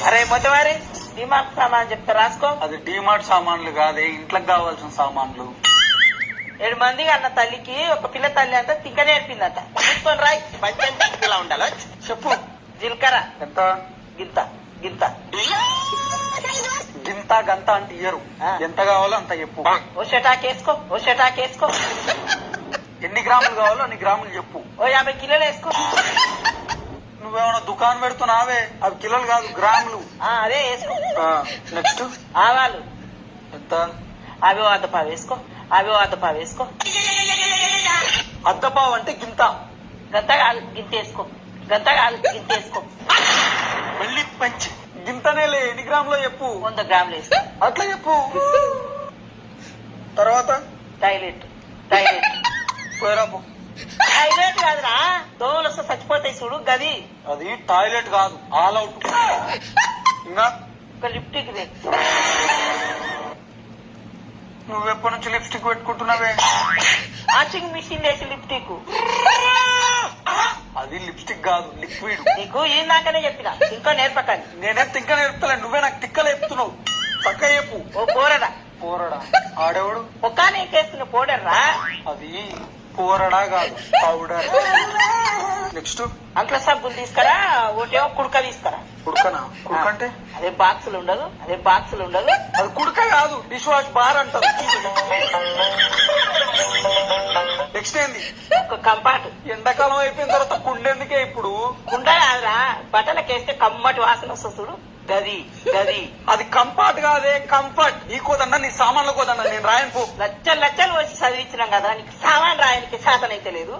అరే మొట్టవారి డిమార్ట్ సామాన్ చెప్తా రాసుకో. అది డిమార్ట్ సామాన్లు కాదే, ఇంట్లోకి కావాల్సిన సామాన్లు. 7 మంది అన్న తల్లికి ఒక పిల్ల తల్లి అంతా తిక్క నేర్పిందట. చూసుకొని రాయి పంచంటే ఇలా ఉండాలి. చెప్పు. జీలకర్ర ఎంత? గింత గింత. గింత గంత అంటే ఇయ్యరు. ఎంత కావాలో అంత చెప్పు. ఓ షటాకేసుకో, ఓ షటాకేసుకో. ఎన్ని గ్రాములు కావాలో అన్ని గ్రాములు చెప్పు. ఓ 50 కిలోలు వేసుకో. నువ్వేమన్నా దుకాణం పెడుతున్నావే, అవి కిలోలు కాదు గ్రాములు. అదే వేసుకో. నెక్స్ట్ ఆవాలు ఎంత? అవి అద్దపావు వేసుకో, అవి అద్దపావు వేసుకో. అద్దపావు అంటే గింత. గంత కాదు గింత వేసుకో, గంత కాదు గింత వేసుకో. మళ్ళీ పంచి గింతనేలే, ఎన్ని గ్రాములో చెప్పు. 100 గ్రాములు వేసుకో. అట్లా చెప్పు. తర్వాత టాయిలెట్ టాయిలెట్ పోయరాపు. టాయిలెట్ కాదురా, దోమలు వస్తే చచ్చిపోతాయి చూడు గది. అది టాయిలెట్ కాదు, ఆల్ అవుట్. ఇంకా ఒక లిప్టిక్ దే. నువ్వెప్పటి నుంచి లిప్స్టిక్ పెట్టుకుంటున్నావే? వాషింగ్ మిషన్ వేసి లిప్టిక్. అది లిప్స్టిక్ కాదు, లిక్విడ్. నీకు ఇందాకనే చెప్పిన ఇంకా నేర్పకండి. నేనే తిక్క నేర్పుతలే, నువ్వే నాకు తిక్కలు చెప్తున్నావు. చక్క చెప్పు. ఓ పోరడా. పోరడా? ఆడేవాడు ఒక్క నీకేస్తున్న పోడర్రా. అది పోరడా కాదు, పౌడర్. నెక్స్ట్ అంట్ల సబ్బులు తీసుకురా, ఒకటేమో కుడక తీసుకురా. కుడకనా? కుడక అంటే అదే బాక్సులు ఉండదు, అదే బాక్సులు ఉండదు. అది కుడక కాదు, డిష్ వాష్ బార్ అంటారు. నెక్స్ట్ ఏంది? ఒక కంపాటు. ఎండాకాలం అయిపోయిన తర్వాత కుండెందుకే ఇప్పుడు? కుండ కాదురా, బట్టలకేస్తే కమ్మటి వాసన వస్తుంది చూడు గది గది. అది కంఫర్ట్ కాదే, కంఫర్ట్. నీ కోదన్నా నీ సామాన్ల కోదన్నా నేను రాయను పో. లచ్చలు లచ్చలు వచ్చి చదివించినాం కదా, నీకు సామాన్ రాయనికి శాతం అయితే లేదు.